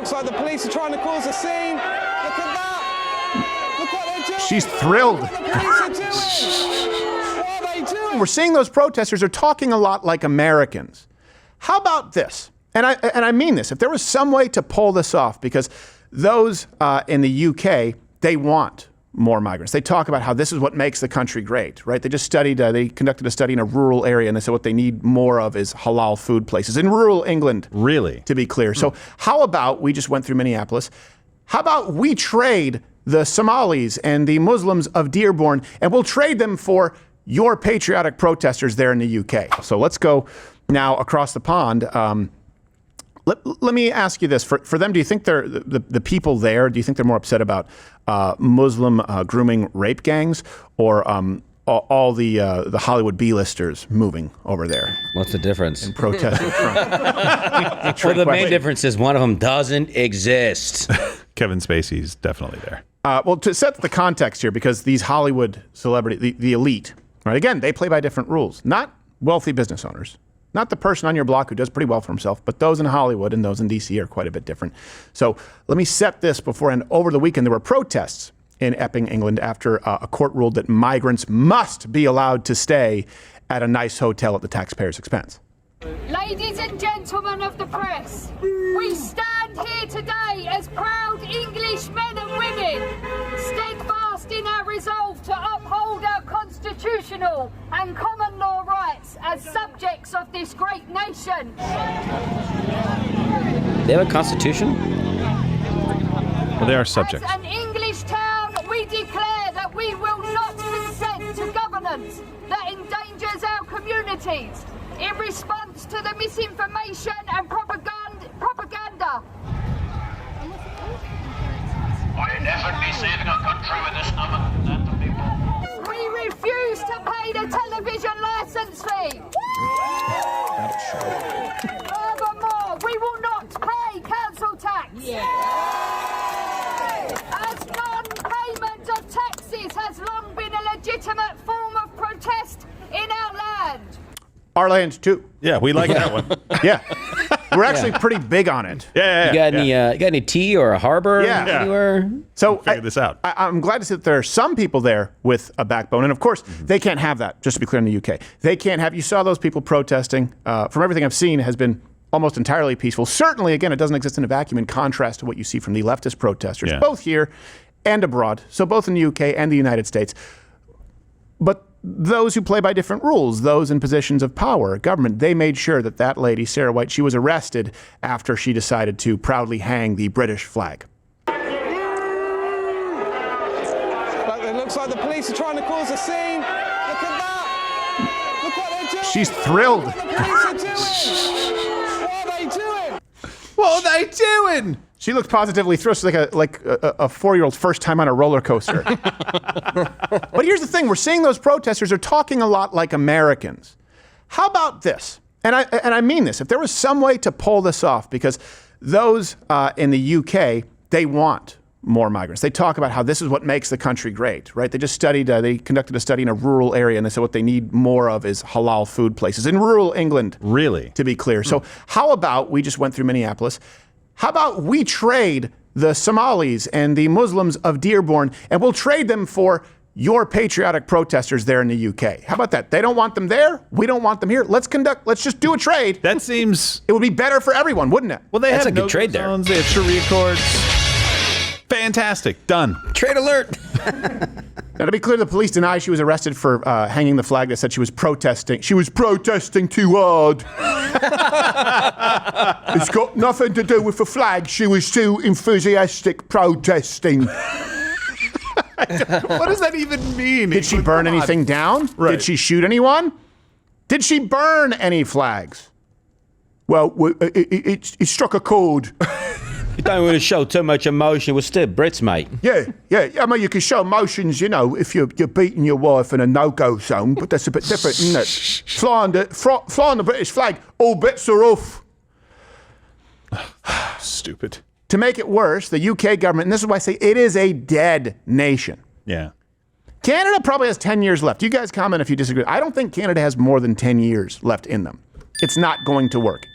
looks like the police are trying to cause a scene. Look at that. Look what they're doing. She's thrilled. Look what the police are doing. What are they doing? We're seeing those protesters are talking a lot like Americans. How about this? And I mean this. If there was some way to pull this off, because those in the UK, they want more migrants. They talk about how this is what makes the country great, right? They just studied, they conducted a study in a rural area, and they said what they need more of is halal food places in rural England. Really? To be clear. So how about, we just went through Minneapolis, how about we trade the Somalis and the Muslims of Dearborn, and we'll trade them for your patriotic protesters there in the UK. So let's go now across the pond. Let me ask you this. For them, do you think they're the people there, do you think they're more upset about Muslim grooming rape gangs or all the Hollywood B-listers moving over there? What's the difference? And protesting Trump. Well, the main difference is one of them doesn't exist. Kevin Spacey's definitely there. Well, to set the context here, because these Hollywood celebrity, the elite, right? Again, they play by different rules. Not wealthy business owners. Not the person on your block who does pretty well for himself, but those in Hollywood and those in D.C. are quite a bit different. So let me set this beforehand. Over the weekend, there were protests in Epping, England, after a court ruled that migrants must be allowed to stay at a nice hotel at the taxpayer's expense. Ladies and gentlemen of the press, we stand here today as proud English men and women, steadfast in our resolve to uphold our constitutional and common law rights as subjects of this great nation. They have a constitution? Well, they are subjects. As an English town, we declare that we will not consent to governance that endangers our communities in response to the misinformation and propaganda. Are you definitely saving a country with this number? That the people? We refuse to pay the television licence fee. Furthermore, we will not pay council tax. As non-payment of taxes has long been a legitimate form of protest in our land. Our land, too. Yeah, we like that one. Yeah. We're actually pretty big on it. Yeah. You got any tea or a harbor anywhere? So figure this out. I'm glad to see that there are some people there with a backbone. And of course, they can't have that, just to be clear, in the UK. They can't have, you saw those people protesting. From everything I've seen, has been almost entirely peaceful. Certainly, again, it doesn't exist in a vacuum in contrast to what you see from the leftist protesters, both here and abroad. So both in the UK and the United States. But those who play by different rules, those in positions of power, government, they made sure that that lady, Sarah White, she was arrested after she decided to proudly hang the British flag. It looks like the police are trying to cause a scene. Look at that. Look what they're doing. She's thrilled. Look what the police are doing. What are they doing? What are they doing? She looked positively thrilled. She's like a 4-year-old's first time on a roller coaster. But here's the thing. We're seeing those protesters are talking a lot like Americans. How about this? And I mean this. If there was some way to pull this off, because those in the UK, they want more migrants. They talk about how this is what makes the country great, right? They just studied, they conducted a study in a rural area, and they said what they need more of is halal food places in rural England. Really? To be clear. So how about, we just went through Minneapolis, how about we trade the Somalis and the Muslims of Dearborn, and we'll trade them for your patriotic protesters there in the UK. How about that? They don't want them there. We don't want them here. Let's just do a trade. That seems... It would be better for everyone, wouldn't it? Well, they That's have a good no-go trade there. zones, they have Sharia courts. Fantastic. Done. Trade alert. Now, to be clear, the police deny she was arrested for hanging the flag. They said she was protesting. She was protesting too hard. It's got nothing to do with the flag. She was too enthusiastic protesting. What does that even mean? Did she burn anything down? Right. Did she shoot anyone? Did she burn any flags? Well, it struck a chord. You don't want to show too much emotion. We're still Brits, mate. Yeah. I mean, you can show emotions, if you're beating your wife in a no-go zone, but that's a bit different, isn't it? Flying the British flag, all bets are off. Stupid. To make it worse, the UK government, and this is why I say it is a dead nation. Yeah. Canada probably has 10 years left. You guys comment if you disagree. I don't think Canada has more than 10 years left in them. It's not going to work.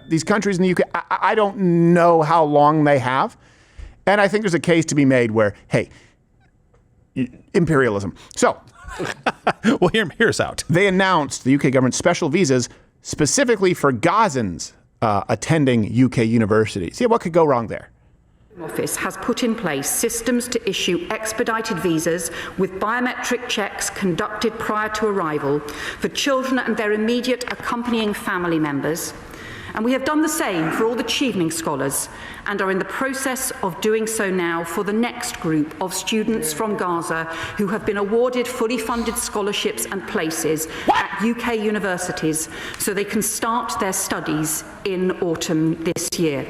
these countries in the UK, I don't know how long they have. And I think there's a case to be made where, hey, imperialism. So, Well, hear us out. they announced, the UK government, special visas specifically for Gazans attending UK universities. Yeah, what could go wrong there? Office has put in place systems to issue expedited visas with biometric checks conducted prior to arrival for children and their immediate accompanying family members. And we have done the same for all the Chevening scholars and are in the process of doing so now for the next group of students from Gaza who have been awarded fully funded scholarships and places at UK universities so they can start their studies in autumn this year.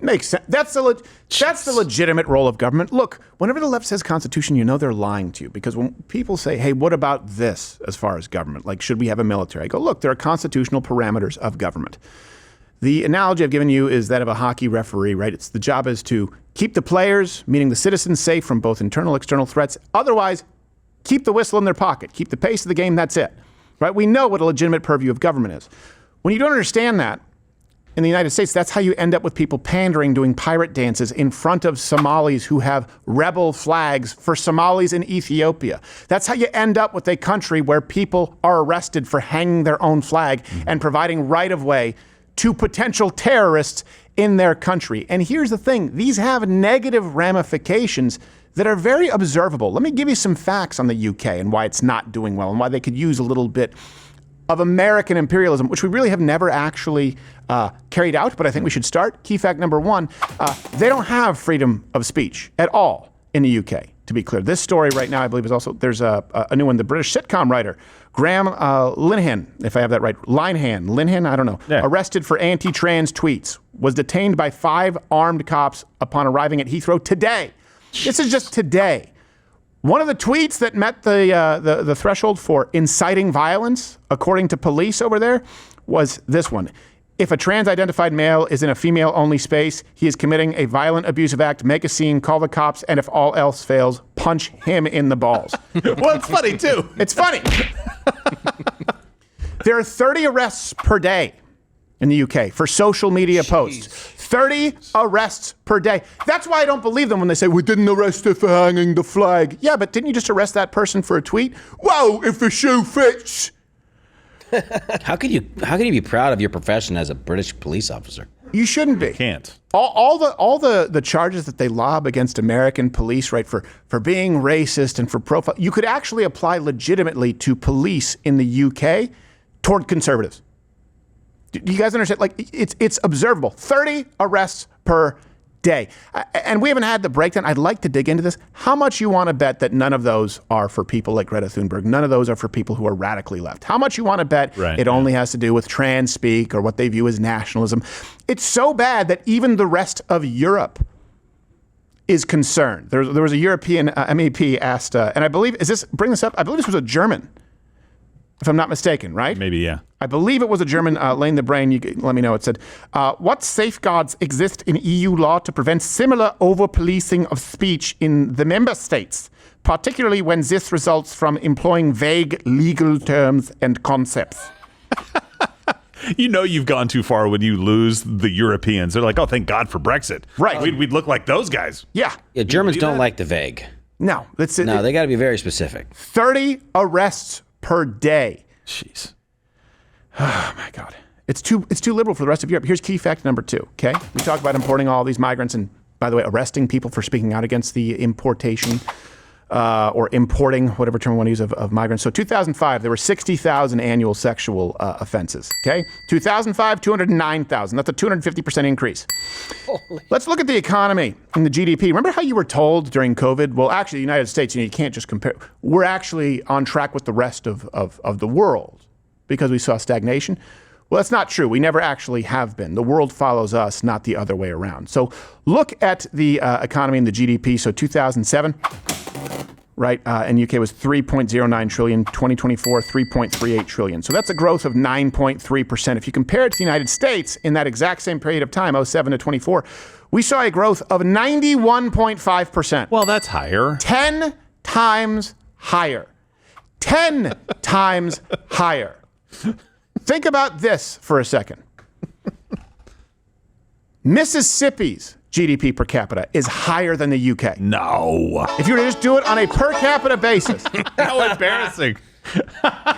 Makes sense. That's the legitimate role of government. Look, whenever the left says Constitution, you know they're lying to you. Because when people say, hey, what about this as far as government? Like, should we have a military? I go, look, there are constitutional parameters of government. The analogy I've given you is that of a hockey referee, right? The job is to keep the players, meaning the citizens, safe from both internal and external threats. Otherwise, keep the whistle in their pocket. Keep the pace of the game. That's it. Right? We know what a legitimate purview of government is. When you don't understand that, in the United States, that's how you end up with people pandering, doing pirate dances in front of Somalis who have rebel flags for Somalis in Ethiopia. That's how you end up with a country where people are arrested for hanging their own flag and providing right-of-way to potential terrorists in their country. And here's the thing. These have negative ramifications that are very observable. Let me give you some facts on the UK and why it's not doing well and why they could use a little bit of American imperialism, which we really have never actually carried out, but I think we should start. Key fact number one, they don't have freedom of speech at all in the UK, to be clear. This story right now, I believe, is also, there's a new one, the British sitcom writer, Graham Linehan, if I have that right, Linehan, I don't know, arrested for anti-trans tweets, was detained by 5 armed cops upon arriving at Heathrow today. This is just today. One of the tweets that met the threshold for inciting violence, according to police over there, was this one. If a trans-identified male is in a female-only space, he is committing a violent, abusive act, make a scene, call the cops, and if all else fails, punch him in the balls. Well, it's funny, too. It's funny. There are 30 arrests per day in the UK for social media posts. 30 arrests per day. That's why I don't believe them when they say, we didn't arrest her for hanging the flag. Yeah, but didn't you just arrest that person for a tweet? Whoa, if the shoe fits. How can you be proud of your profession as a British police officer? You shouldn't be. Can't. All the charges that they lob against American police, right, for being racist and for profile, you could actually apply legitimately to police in the UK toward conservatives. Do you guys understand? Like, it's observable. 30 arrests per day. And we haven't had the breakdown. I'd like to dig into this. How much you want to bet that none of those are for people like Greta Thunberg? None of those are for people who are radically left. How much you want to bet it only has to do with trans speak or what they view as nationalism? It's so bad that even the rest of Europe is concerned. There was a European MEP asked, and I believe, bring this up? I believe this was a German, if I'm not mistaken, right? Maybe, yeah. I believe it was a German, laying the brain. You let me know. It said, what safeguards exist in EU law to prevent similar over-policing of speech in the member states, particularly when this results from employing vague legal terms and concepts? You know you've gone too far when you lose the Europeans. They're like, oh, thank God for Brexit. Right. We'd look like those guys. Yeah. Yeah, Germans don't like the vague. No. No, they got to be very specific. 30 arrests per day. Jeez. Oh, my God. It's too liberal for the rest of Europe. Here's key fact number 2, okay? We talk about importing all these migrants and, by the way, arresting people for speaking out against the importation or importing, whatever term we want to use, of migrants. So 2005, there were 60,000 annual sexual offenses, okay? 2005, 209,000. That's a 250% increase. Let's look at the economy and the GDP. Remember how you were told during COVID? Well, actually, the United States, you can't just compare. We're actually on track with the rest of the world because we saw stagnation. Well, that's not true. We never actually have been. The world follows us, not the other way around. So look at the economy and the GDP. So 2007, right, in UK was 3.09 trillion, 2024, 3.38 trillion. So that's a growth of 9.3%. If you compare it to the United States in that exact same period of time, 07 to 24, we saw a growth of 91.5%. Well, that's higher. 10 times higher. 10 times higher. Think about this for a second. Mississippi's GDP per capita is higher than the UK. No. If you were to just do it on a per capita basis. How embarrassing.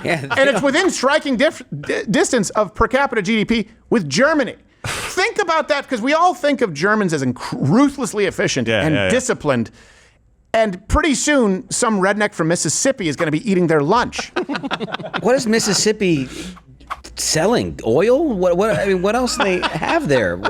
Yeah, And it's within striking distance of per capita GDP with Germany. Think about that, because we all think of Germans as ruthlessly efficient and disciplined. And pretty soon, some redneck from Mississippi is going to be eating their lunch. what is Mississippi selling? Oil? What else do they have there?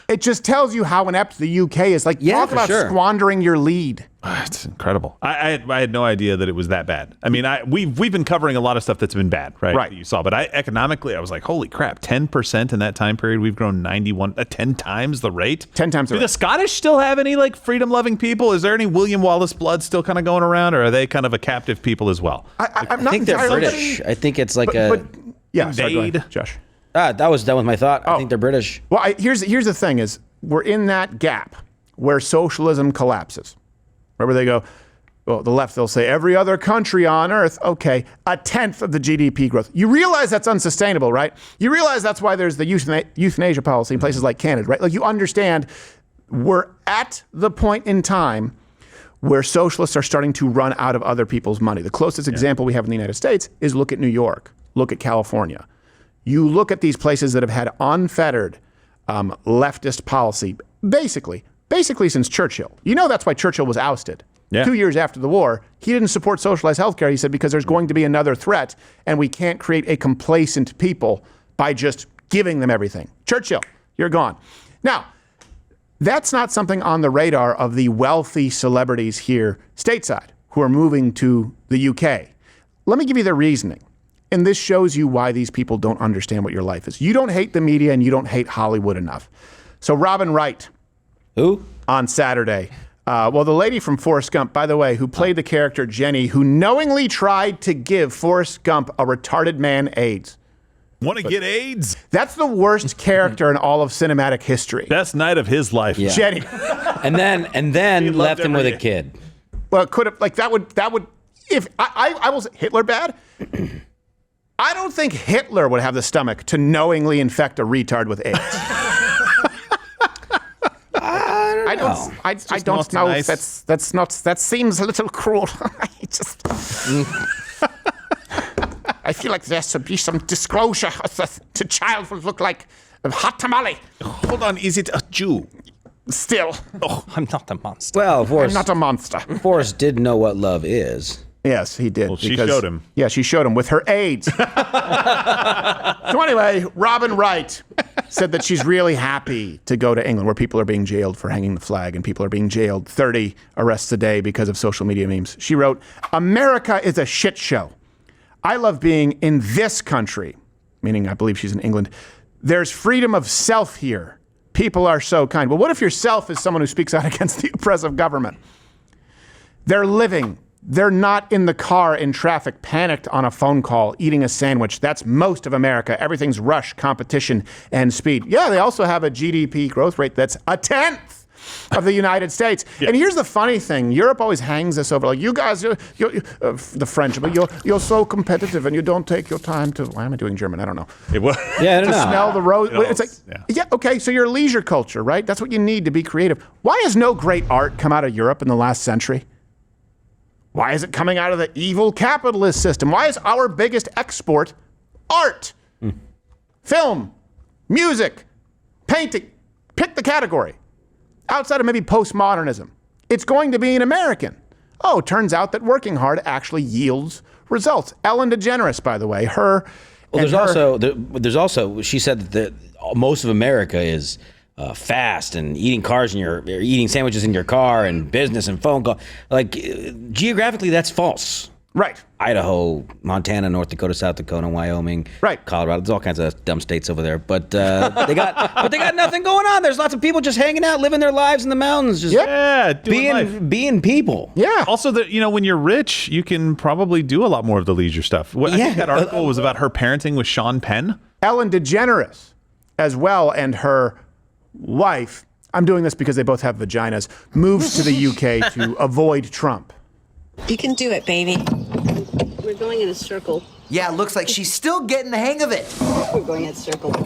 It just tells you how inept the UK is. Like, Yeah, talk for about sure. squandering your lead. It's incredible. I had no idea that it was that bad. I mean, we've been covering a lot of stuff that's been bad, right? Right. That you saw, but economically, I was like, holy crap! 10% in that time period. We've grown 10 times the rate. 10 times the Do rate. the Scottish still have any like freedom-loving people? Is there any William Wallace blood still kind of going around, or are they kind of a captive people as well? I'm I think they're entirely- British. I think it's like Yeah, sorry, go ahead, Invade. Josh. that was done with my thought. I think they're British. Well, here's the thing is, we're in that gap where socialism collapses. Wherever they go, well, the left, they'll say every other country on earth, okay, 1/10 of the GDP growth. You realize that's unsustainable, right? You realize that's why there's the euthanasia policy in places like Canada, right? Like, you understand we're at the point in time where socialists are starting to run out of other people's money. The closest example we have in the United States is look at New York, look at California. You look at these places that have had unfettered leftist policy, basically since Churchill. You know that's why Churchill was ousted. Yeah. 2 years after the war, he didn't support socialized healthcare. He said, because there's going to be another threat, and we can't create a complacent people by just giving them everything. Churchill, you're gone. Now, that's not something on the radar of the wealthy celebrities here stateside who are moving to the UK. Let me give you their reasoning. And this shows you why these people don't understand what your life is. You don't hate the media and you don't hate Hollywood enough. So Robin Wright. Who? On Saturday. Well, the lady from Forrest Gump, by the way, who played the character Jenny, who knowingly tried to give Forrest Gump a retarded man AIDS. Want to get AIDS? That's the worst character in all of cinematic history. Best night of his life. Yeah. Jenny. And then left him with a every kid. Well, it could have, like, that would, if I will say Hitler bad. I don't think Hitler would have the stomach to knowingly infect a retard with AIDS. I don't know. Nice. That's not. That seems a little cruel. I feel like there should be some disclosure. The child will look like a hot tamale. Hold on, is it a Jew? Still, Oh, I'm not a monster. Well, I'm Forrest, not a monster. Forrest did know what love is. Yes, he did. Well, she showed him. Yeah, she showed him with her AIDS. So anyway, Robin Wright said that she's really happy to go to England, where people are being jailed for hanging the flag, and people are being jailed 30 arrests a day because of social media memes. She wrote, "America is a shit show. I love being in this country," meaning I believe she's in England. "There's freedom of self here. People are so kind." Well, what if your self is someone who speaks out against the oppressive government? They're living. They're not in the car in traffic, panicked on a phone call, eating a sandwich. That's most of America. Everything's rush, competition, and speed. Yeah, they also have a GDP growth rate that's 1/10 of the United States. Yeah. And here's the funny thing. Europe always hangs us over. Like, you guys, the French, but you're so competitive and you don't take your time to, why am I doing German? I don't know. It was. Yeah, I don't know. Smell the rose. It's like, yeah. Okay, so you're leisure culture, right? That's what you need to be creative. Why has no great art come out of Europe in the last century? Why is it coming out of the evil capitalist system? Why is our biggest export art? Film, music, painting, pick the category. Outside of maybe postmodernism, it's going to be an American. Oh, turns out that working hard actually yields results. Ellen DeGeneres, by the way, her. Well, there's also she said that most of America is fast and eating eating sandwiches in your car and business and phone call. Like, geographically, that's false. Right. Idaho, Montana, North Dakota, South Dakota, Wyoming, right. Colorado. There's all kinds of dumb states over there, but they got nothing going on. There's lots of people just hanging out, living their lives in the mountains, just being people. Yeah. Also, when you're rich, you can probably do a lot more of the leisure stuff. I think that article was about her parenting with Sean Penn. Ellen DeGeneres, as well, and her wife. I'm doing this because they both have vaginas. Moves to the UK to avoid Trump. You can do it, baby. We're going in a circle. Yeah, looks like she's still getting the hang of it. We're going in circles. I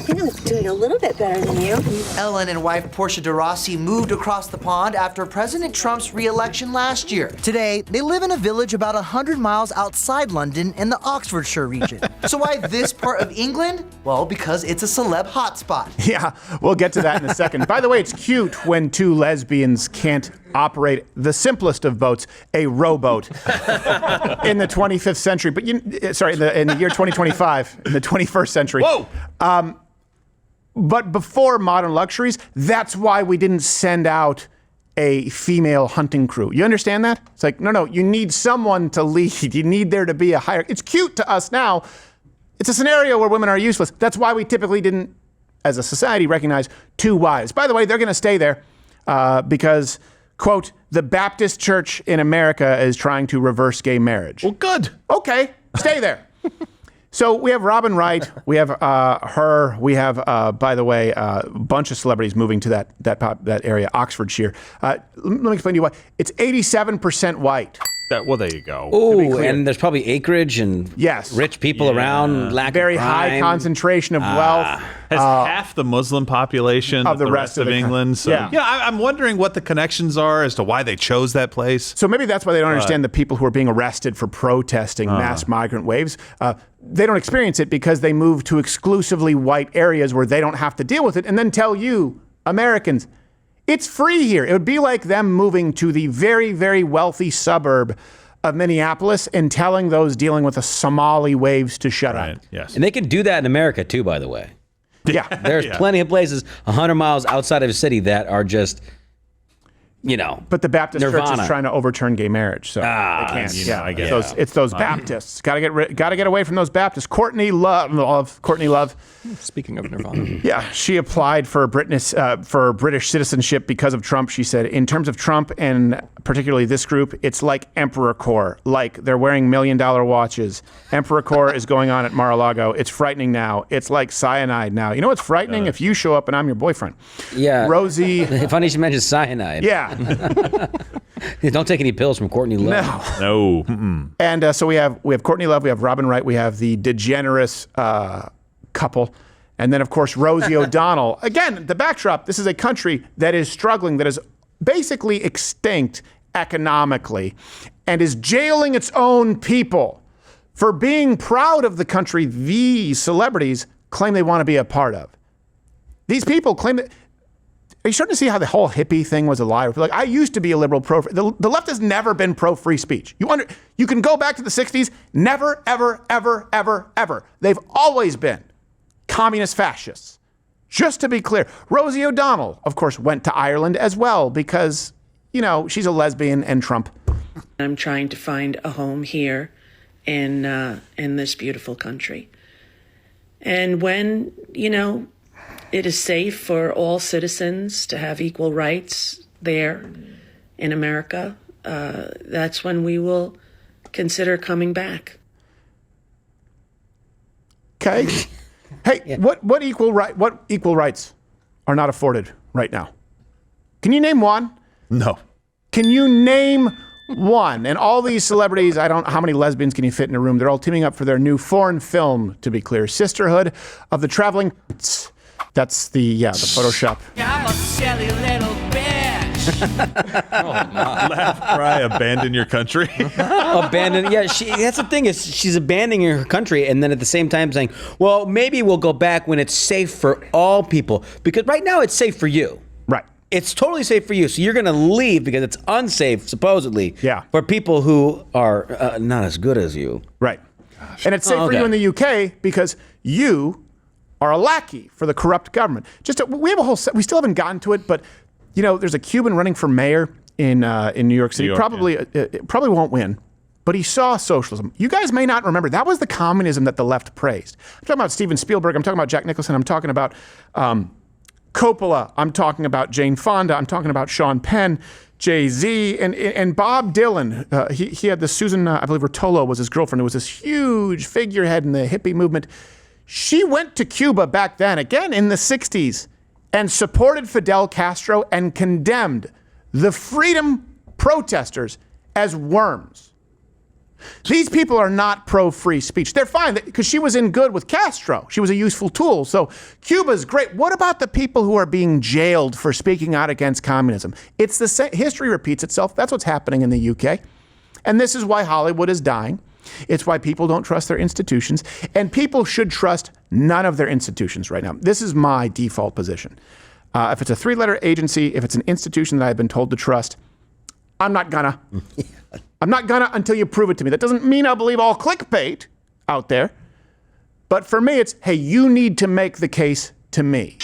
think I'm doing a little bit better than you. Ellen and wife Portia de Rossi moved across the pond after President Trump's re-election last year. Today, they live in a village about 100 miles outside London in the Oxfordshire region. So why this part of England? Well, because it's a celeb hotspot. Yeah, we'll get to that in a second. By the way, it's cute when two lesbians can't operate the simplest of boats, a rowboat, in the 25th century. But in the year 2025, in the 21st century. Whoa! But before modern luxuries, that's why we didn't send out a female hunting crew. You understand that? It's like, no, you need someone to lead. You need there to be a higher. It's cute to us now. It's a scenario where women are useless. That's why we typically didn't, as a society, recognize two wives. By the way, they're going to stay there because, quote, the Baptist Church in America is trying to reverse gay marriage. Well, good. Okay, stay there. So we have Robin Wright, we have her, we have, by the way, a bunch of celebrities moving to that area, Oxfordshire. Let me explain to you why. It's 87% white. Well, there you go. Oh, and there's probably acreage and yes, rich people around, lack very of crime. high concentration of wealth. Has half the Muslim population of the rest of England. So, yeah, I'm wondering what the connections are as to why they chose that place. So maybe that's why they don't understand the people who are being arrested for protesting mass migrant waves. They don't experience it because they move to exclusively white areas where they don't have to deal with it and then tell you, Americans, it's free here. It would be like them moving to the very, very wealthy suburb of Minneapolis and telling those dealing with the Somali waves to shut up. Yes. And they can do that in America too, by the way. Yeah. There's plenty of places 100 miles outside of a city that are just, But the Baptist Nirvana. Church is trying to overturn gay marriage, so they can't. I guess. It's those Baptists. Got to get away from those Baptists. Courtney Love. Speaking of Nirvana. Yeah, she applied for British citizenship because of Trump. She said, in terms of Trump and particularly this group, it's like Emperor Corps. Like they're wearing $1 million watches. Emperor Corps is going on at Mar-a-Lago. It's frightening now. It's like cyanide now. You know what's frightening? If you show up and I'm your boyfriend. Yeah. Rosie. Funny she mentioned cyanide. Yeah. Don't take any pills from Courtney Love. No. Mm-mm. And so we have Courtney Love, we have Robin Wright, we have the DeGeneres couple, and then of course Rosie O'Donnell. Again, the backdrop: this is a country that is struggling, that is basically extinct economically, and is jailing its own people for being proud of the country these celebrities claim they want to be a part of. These people claim that. Are you starting to see how the whole hippie thing was a lie? Like, I used to be a liberal the left has never been pro-free speech. You can go back to the 60s, never, ever, ever, ever, ever. They've always been communist fascists. Just to be clear, Rosie O'Donnell, of course, went to Ireland as well because, she's a lesbian and Trump. I'm trying to find a home here in this beautiful country. And when, it is safe for all citizens to have equal rights there in America, that's when we will consider coming back. Okay. Hey, what equal rights are not afforded right now? Can you name one? No. Can you name one? And all these celebrities, how many lesbians can you fit in a room? They're all teaming up for their new foreign film, to be clear. Sisterhood of the Traveling... That's the Photoshop. I'm a silly little bitch. Laugh, cry, abandon your country. Abandon. Yeah, that's the thing is she's abandoning her country and then at the same time saying, well, maybe we'll go back when it's safe for all people. Because right now it's safe for you. Right. It's totally safe for you. So you're going to leave because it's unsafe, supposedly, for people who are not as good as you. Right. Gosh. And it's safe for you in the UK because you are a lackey for the corrupt government. We have a whole set. We still haven't gotten to it, but there's a Cuban running for mayor in New York City. Probably won't win, but he saw socialism. You guys may not remember that was the communism that the left praised. I'm talking about Steven Spielberg. I'm talking about Jack Nicholson. I'm talking about Coppola. I'm talking about Jane Fonda. I'm talking about Sean Penn, Jay-Z, and Bob Dylan. He had this Susan, I believe Rotolo was his girlfriend, who was this huge figurehead in the hippie movement. She went to Cuba back then, again in the 60s, and supported Fidel Castro and condemned the freedom protesters as worms. These people are not pro-free speech. They're fine because she was in good with Castro. She was a useful tool. So Cuba's great. What about the people who are being jailed for speaking out against communism? It's the same. History repeats itself. That's what's happening in the UK. And this is why Hollywood is dying. It's why people don't trust their institutions. And people should trust none of their institutions right now. This is my default position. If it's a 3-letter agency, if it's an institution that I've been told to trust, I'm not gonna. I'm not gonna until you prove it to me. That doesn't mean I'll believe all clickbait out there. But for me, it's, hey, you need to make the case to me.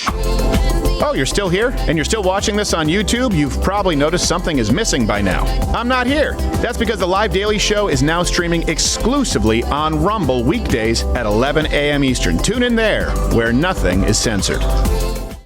Oh, you're still here? And you're still watching this on YouTube? You've probably noticed something is missing by now. I'm not here. That's because the Live Daily Show is now streaming exclusively on Rumble weekdays at 11 a.m. Eastern. Tune in there, where nothing is censored.